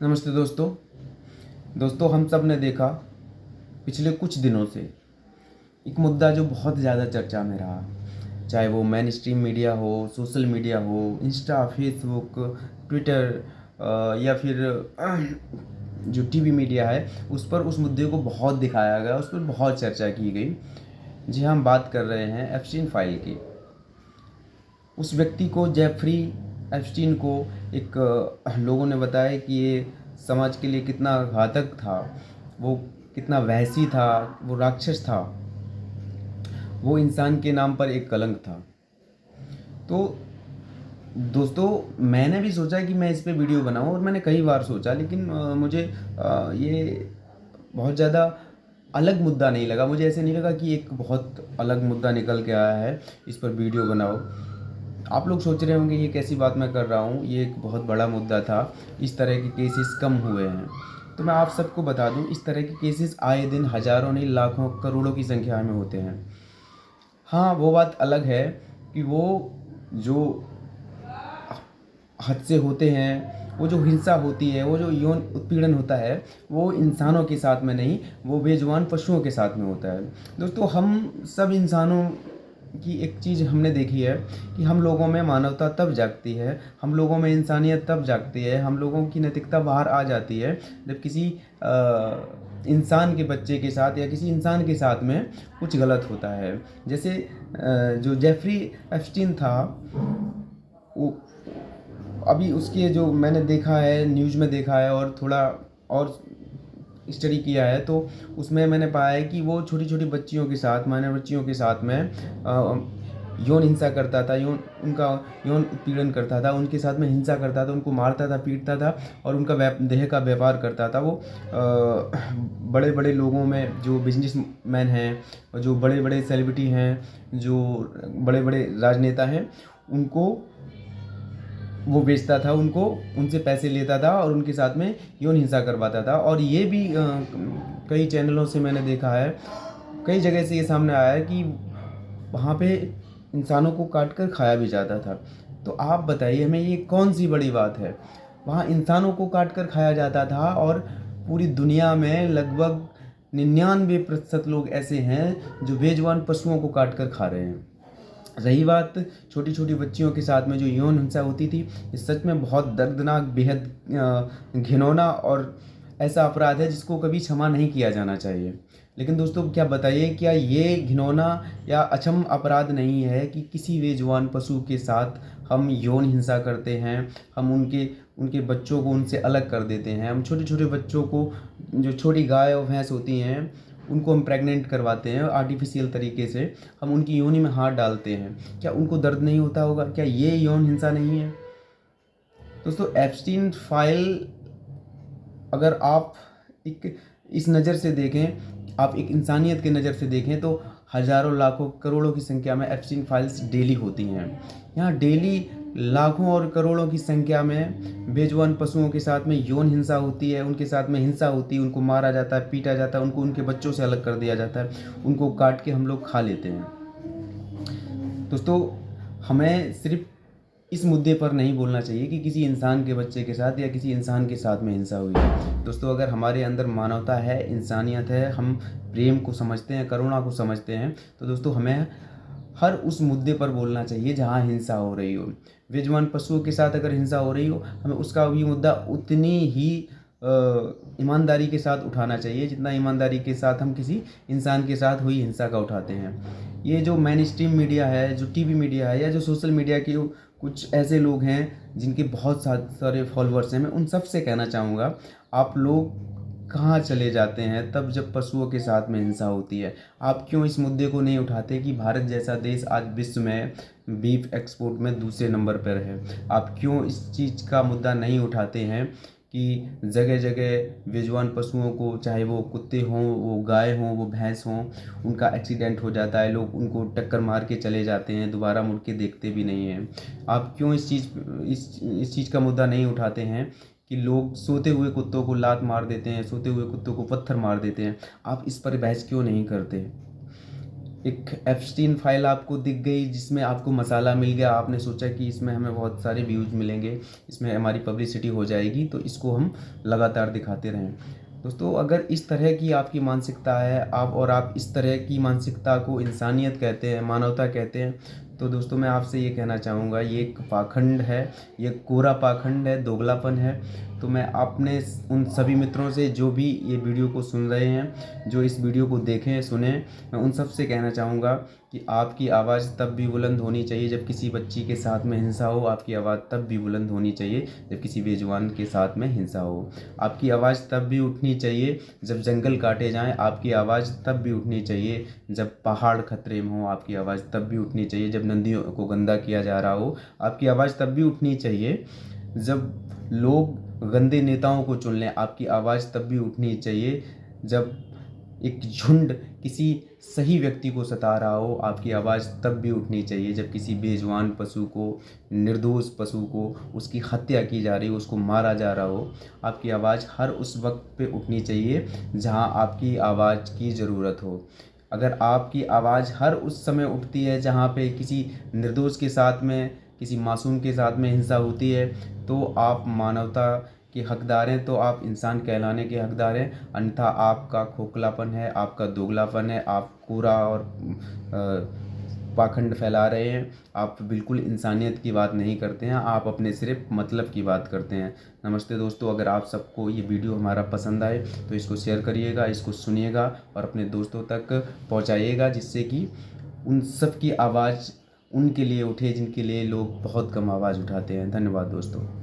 नमस्ते दोस्तों। हम सब ने देखा पिछले कुछ दिनों से एक मुद्दा जो बहुत ज़्यादा चर्चा में रहा, चाहे वो मेन स्ट्रीम मीडिया हो, सोशल मीडिया हो, इंस्टा, फेसबुक, ट्विटर या फिर जो टीवी मीडिया है उस पर उस मुद्दे को बहुत दिखाया गया, उस पर बहुत चर्चा की गई। जी, हम बात कर रहे हैं एप्स्टीन फाइल की। उस व्यक्ति को, जेफरी एप्स्टीन को, एक लोगों ने बताया कि ये समाज के लिए कितना घातक था, वो कितना वहशी था, वो राक्षस था, वो इंसान के नाम पर एक कलंक था। तो दोस्तों, मैंने भी सोचा कि मैं इस पे वीडियो बनाऊं और मैंने कई बार सोचा, लेकिन मुझे ये बहुत ज़्यादा अलग मुद्दा नहीं लगा। मुझे ऐसे नहीं लगा कि एक बहुत अलग मुद्दा निकल के आया है, इस पर वीडियो बनाओ। आप लोग सोच रहे होंगे ये कैसी बात मैं कर रहा हूँ, ये एक बहुत बड़ा मुद्दा था, इस तरह के केसेस कम हुए हैं। तो मैं आप सबको बता दूँ, इस तरह के केसेस आए दिन हज़ारों नहीं, लाखों, करोड़ों की संख्या में होते हैं। हाँ, वो बात अलग है कि वो जो हद से होते हैं, वो जो हिंसा होती है, वो जो यौन उत्पीड़न होता है, वो इंसानों के साथ में नहीं, वो बेजुबान पशुओं के साथ में होता है। दोस्तों, हम सब इंसानों की एक चीज़ हमने देखी है कि हम लोगों में मानवता तब जागती है, हम लोगों में इंसानियत तब जागती है, हम लोगों की नैतिकता बाहर आ जाती है जब किसी इंसान के बच्चे के साथ या किसी इंसान के साथ में कुछ गलत होता है। जैसे जो जेफरी एप्स्टीन था, वो अभी उसके जो मैंने देखा है, न्यूज़ में देखा है और थोड़ा और स्टडी किया है, तो उसमें मैंने पाया है कि वो छोटी छोटी बच्चियों के साथ, माइनर बच्चियों के साथ में यौन हिंसा करता था, उनका यौन उत्पीड़न करता था, उनके साथ में हिंसा करता था, उनको मारता था, पीटता था और उनका देह का व्यापार करता था। वो बड़े बड़े लोगों में जो बिजनेसमैन हैं और जो बड़े बड़े सेलिब्रिटी हैं, जो बड़े बड़े राजनेता हैं, उनको वो बेचता था, उनको उनसे पैसे लेता था और उनके साथ में यौन हिंसा करवाता था। और ये भी कई चैनलों से मैंने देखा है, कई जगह से ये सामने आया है कि वहाँ पे इंसानों को काट कर खाया भी जाता था। तो आप बताइए हमें, ये कौन सी बड़ी बात है? वहाँ इंसानों को काट कर खाया जाता था और पूरी दुनिया में लगभग 99% लोग ऐसे हैं जो बेजुबान पशुओं को काट कर खा रहे हैं। रही बात छोटी छोटी बच्चियों के साथ में जो यौन हिंसा होती थी, ये सच में बहुत दर्दनाक, बेहद घिनौना और ऐसा अपराध है जिसको कभी क्षमा नहीं किया जाना चाहिए। लेकिन दोस्तों, क्या बताइए, क्या ये घिनौना या अक्षम अपराध नहीं है कि किसी बेजुबान पशु के साथ हम यौन हिंसा करते हैं, हम उनके उनके बच्चों को उनसे अलग कर देते हैं, हम छोटे छोटे बच्चों को, जो छोटी गाय और भैंस होती हैं, उनको हम प्रेग्नेंट करवाते हैं आर्टिफिशियल तरीके से, हम उनकी योनि में हाथ डालते हैं। क्या उनको दर्द नहीं होता होगा? क्या ये यौन हिंसा नहीं है? दोस्तों, एप्स्टीन फाइल, अगर आप एक इस नज़र से देखें, आप एक इंसानियत की नज़र से देखें, तो हज़ारों, लाखों, करोड़ों की संख्या में एप्स्टीन फाइल्स डेली होती हैं। यहाँ डेली लाखों और करोड़ों की संख्या में बेजुबान पशुओं के साथ में यौन हिंसा होती है, उनके साथ में हिंसा होती है, उनको मारा जाता है, पीटा जाता है, उनको उनके बच्चों से अलग कर दिया जाता है, उनको काट के हम लोग खा लेते हैं। दोस्तों, हमें सिर्फ इस मुद्दे पर नहीं बोलना चाहिए कि किसी इंसान के बच्चे के साथ या किसी इंसान के साथ में हिंसा हुई है। दोस्तों, अगर हमारे अंदर मानवता है, इंसानियत है, हम प्रेम को समझते हैं, करुणा को समझते हैं, तो दोस्तों हमें हर उस मुद्दे पर बोलना चाहिए जहाँ हिंसा हो रही हो। बेजुबान पशुओं के साथ अगर हिंसा हो रही हो, हमें उसका भी मुद्दा उतनी ही ईमानदारी के साथ उठाना चाहिए जितना ईमानदारी के साथ हम किसी इंसान के साथ हुई हिंसा का उठाते हैं। ये जो मेन स्ट्रीम मीडिया है, जो टीवी मीडिया है, या जो सोशल मीडिया के कुछ ऐसे लोग हैं जिनके बहुत सारे फॉलोअर्स हैं, मैं उन सब से कहना चाहूँगा, आप लोग कहाँ चले जाते हैं तब जब पशुओं के साथ में हिंसा होती है? आप क्यों इस मुद्दे को नहीं उठाते कि भारत जैसा देश आज विश्व में बीफ एक्सपोर्ट में दूसरे नंबर पर है? आप क्यों इस चीज़ का मुद्दा नहीं उठाते हैं कि जगह जगह बेजुबान पशुओं को, चाहे वो कुत्ते हों, वो गाय हों, वो भैंस हों, उनका एक्सीडेंट हो जाता है, लोग उनको टक्कर मार के चले जाते हैं, दोबारा मुड़ के देखते भी नहीं हैं। आप क्यों इस चीज़ का मुद्दा नहीं उठाते हैं कि लोग सोते हुए कुत्तों को लात मार देते हैं, सोते हुए कुत्तों को पत्थर मार देते हैं? आप इस पर बहस क्यों नहीं करते? एक एप्स्टीन फाइल आपको दिख गई जिसमें आपको मसाला मिल गया, आपने सोचा कि इसमें हमें बहुत सारे व्यूज़ मिलेंगे, इसमें हमारी पब्लिसिटी हो जाएगी, तो इसको हम लगातार दिखाते रहें। दोस्तों अगर इस तरह की आपकी मानसिकता है, आप इस तरह की मानसिकता को इंसानियत कहते हैं, मानवता कहते हैं, तो दोस्तों मैं आपसे ये कहना चाहूँगा, ये एक पाखंड है, ये कोरा पाखंड है, दोगलापन है। तो मैं अपने उन सभी मित्रों से जो भी ये वीडियो को सुन रहे हैं, जो इस वीडियो को देखें सुने, मैं उन सब से कहना चाहूँगा कि आपकी आवाज़ तब भी बुलंद होनी चाहिए जब किसी बच्ची के साथ में हिंसा हो, आपकी आवाज़ तब भी बुलंद होनी चाहिए जब किसी बेजुबान के साथ में हिंसा हो, आपकी आवाज़ तब भी उठनी चाहिए जब जंगल काटे जाएं, आपकी आवाज़ तब भी उठनी चाहिए जब पहाड़ खतरे में हो, आपकी आवाज़ तब भी उठनी चाहिए जब नदियों को गंदा किया जा रहा हो, आपकी आवाज़ तब भी उठनी चाहिए जब लोग गंदे नेताओं को चुन लें, आपकी आवाज़ तब भी उठनी चाहिए जब एक झुंड किसी सही व्यक्ति को सता रहा हो, आपकी आवाज़ तब भी उठनी चाहिए जब किसी बेजुबान पशु को, निर्दोष पशु को उसकी हत्या की जा रही हो, उसको मारा जा रहा हो, आपकी आवाज़ हर उस वक्त पे उठनी चाहिए जहां आपकी आवाज़ की ज़रूरत हो। अगर आपकी आवाज़ हर उस समय उठती है जहाँ पे किसी निर्दोष के साथ में, किसी मासूम के साथ में हिंसा होती है, तो आप मानवता के हकदार हैं, तो आप इंसान कहलाने के हकदार हैं। अन्यथा आपका खोखलापन है, आपका दोगलापन है, आप कूड़ा और पाखंड फैला रहे हैं, आप बिल्कुल इंसानियत की बात नहीं करते हैं, आप अपने सिर्फ मतलब की बात करते हैं। नमस्ते दोस्तों, अगर आप सबको ये वीडियो हमारा पसंद आए तो इसको शेयर करिएगा, इसको सुनिएगा और अपने दोस्तों तक पहुंचाइएगा, जिससे कि उन सब की आवाज़ उनके लिए उठे जिनके लिए लोग बहुत कम आवाज़ उठाते हैं। धन्यवाद दोस्तों।